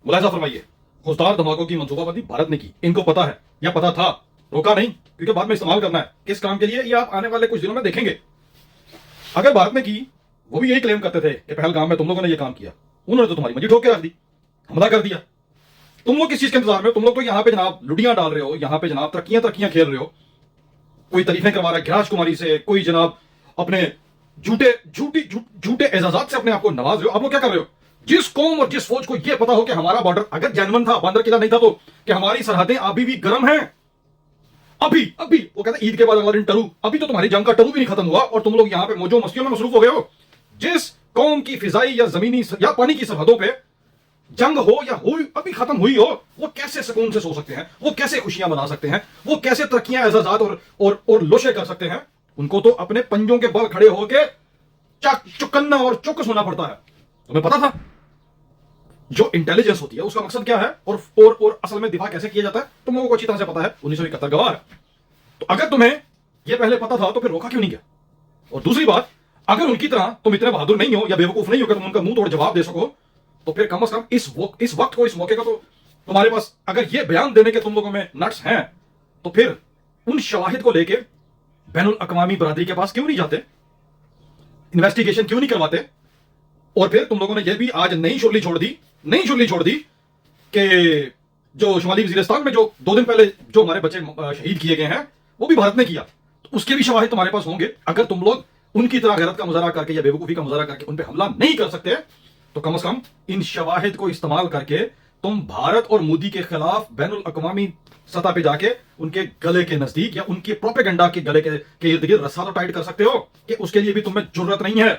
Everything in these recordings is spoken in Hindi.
मुलाहिजा फरमाइए, खुशदार धमाकों की मंसूबाबंदी भारत ने की। इनको पता है या पता था, रोका नहीं, क्योंकि बाद में इस्तेमाल करना है। किस काम के लिए, ये आप आने वाले कुछ दिनों में देखेंगे। अगर भारत ने की, वो भी यही क्लेम करते थे कि पहलगाम में तुम लोगों ने ये काम किया। उन्होंने तो तुम्हारी मंजी ठोक के रख दी, हमला कर दिया। तुम लोग किस चीज के इंतजार में हो? तुम लोग तो यहाँ पे जनाब लुडियां डाल रहे हो, यहाँ पे जनाब तरक्कियां खेल रहे हो। कोई तारीफें करवा रहा है गिराज कुमारी से, कोई जनाब अपने झूठे एजाजात से अपने आप को नवाज रहे हो। आप लोग क्या कर रहे हो? जिस कौम और जिस फौज को यह पता हो कि हमारा बॉर्डर अगर जेन्युइन था, बंदर किला नहीं था, तो कि हमारी सरहदें अभी भी गर्म हैं, अभी वो कहते हैं ईद के बाद अगला दिन टरू, अभी तो तुम्हारी जंग का टरू भी नहीं खत्म हुआ और तुम लोग यहां पे मौजों मस्तियों में मसरूफ हो गए हो। जिस कौम की फिजाई या जमीनी या पानी की सरहदों पे जंग हो या हुई अभी खत्म हुई हो, वो कैसे सुकून से सो सकते हैं? वो कैसे खुशियां मना सकते हैं? वो कैसे तरक्कियां, एजाजात और लोशे कर सकते हैं? उनको तो अपने पंजों के बल खड़े होकर चुकन्ना और चौकस होना पड़ता है। तुम्हें पता था जो इंटेलिजेंस होती है उसका मकसद क्या है और असल में दिफा कैसे किया जाता है? तुम लोगों को अच्छी तरह से पता है, 1971 गवाह है। तो अगर तुम्हें यह पहले पता था तो फिर रोका क्यों नहीं गया? और दूसरी बात, अगर उनकी तरह तुम इतने बहादुर नहीं हो या बेवकूफ नहीं हो कि तुम उनका मुंह तोड़ जवाब दे सको, तो फिर कम से कम इस वक्त को, इस मौके का तो तुम्हारे पास अगर यह बयान देने के तुम लोगों में नट्स हैं, तो फिर उन शवाहिद को लेके बैनुल अक़वामी बरादरी के पास क्यों नहीं जाते? इन्वेस्टिगेशन क्यों नहीं करवाते? और फिर तुम लोगों ने यह भी आज नई शुरली छोड़ दी कि जो शुमाली वजीरिस्तान में जो 2 दिन पहले जो हमारे बच्चे शहीद किए गए हैं, वो भी भारत ने किया। तो उसके भी शवाहिद तुम्हारे पास होंगे। अगर तुम लोग उनकी तरह गैरत का मुजाहरा करके या बेवकूफी का मुजाहरा करके उन पे हमला नहीं कर सकते, तो कम से कम इन शवाहिद को इस्तेमाल करके तुम भारत और मोदी के खिलाफ बैनुल अक़वामी सतह पे जाके उनके गले के नजदीक या उनके प्रोपेगेंडा के गले के इर्द गिर्द रस्सा तो टाइट कर सकते हो कि उसके लिए भी तुम्हें जरूरत नहीं है।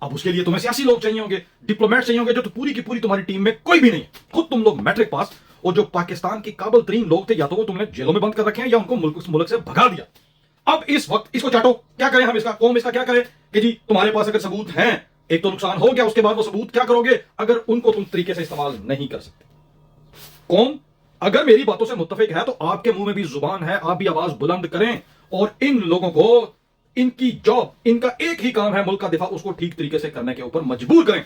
अब उसके लिए तुम्हें सियासी लोग चाहिए होंगे, डिप्लोमेट चाहिए होंगे, जो तो पूरी की पूरी तुम्हारी टीम में कोई भी नहीं है। खुद तुम लोग मैट्रिक पास, और जो पाकिस्तान के काबिल तरीन लोग थे, या तो वो तुमने जेलों में बंद कर रखे हैं या उनको मुल्क से भगा दिया। अब इस वक्त इसको चाटो। क्या करें हम? कौम इसका क्या करे कि जी तुम्हारे पास अगर सबूत हैं, एक तो नुकसान हो गया, उसके बाद वो सबूत क्या करोगे अगर उनको तुम तरीके से इस्तेमाल नहीं कर सकते? कौम अगर मेरी बातों से मुत्तफिक है तो आपके मुंह में भी जुबान है, आप भी आवाज बुलंद करें और इन लोगों को इनकी जॉब, इनका एक ही काम है मुल्क का दिफा, उसको ठीक तरीके से करने के ऊपर मजबूर करें।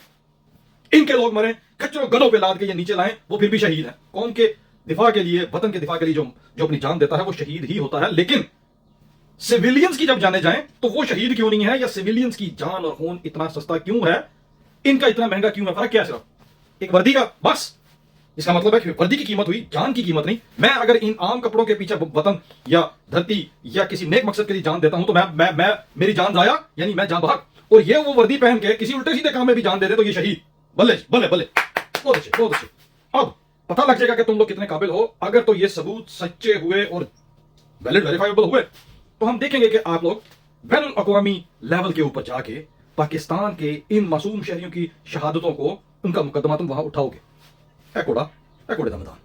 इनके लोग मरे, खच्चरों गलों पे लाद के ये नीचे लाएं, वो फिर भी शहीद है। कौम के दिफा के लिए, वतन के दिफा के लिए जो अपनी जान देता है वो शहीद ही होता है। लेकिन सिविलियंस की जब जाने जाएं तो वो शहीद क्यों नहीं है? या सिविलियंस की जान और खून इतना सस्ता क्यों है? इनका इतना महंगा क्यों है? फर्क क्या है? सिर्फ एक वर्दी का, बस। इसका मतलब है कि वर्दी की कीमत हुई, जान की कीमत नहीं। मैं अगर इन आम कपड़ों के पीछे वतन या धरती या किसी नेक मकसद के लिए जान देता हूं तो मैं मेरी जान जाया, यानी मैं जान भाग। और ये वो वर्दी पहन के किसी उल्टे सीधे काम में भी जान दे दे तो ये शहीद। बल्ले बल्ले बल्ले, बहुत अच्छे। अब पता लग जाएगा कि तुम लोग कितने काबिल हो। अगर तो ये सबूत सच्चे हुए और वैलिड वेरीफाइबल हुए तो हम देखेंगे कि आप लोग बैनुल अक़वामी लेवल के ऊपर जाके पाकिस्तान के इन मासूम शहरियों की शहादतों को, उनका मुकदमा तुम वहां उठाओगे। है कोड़ा दमदार।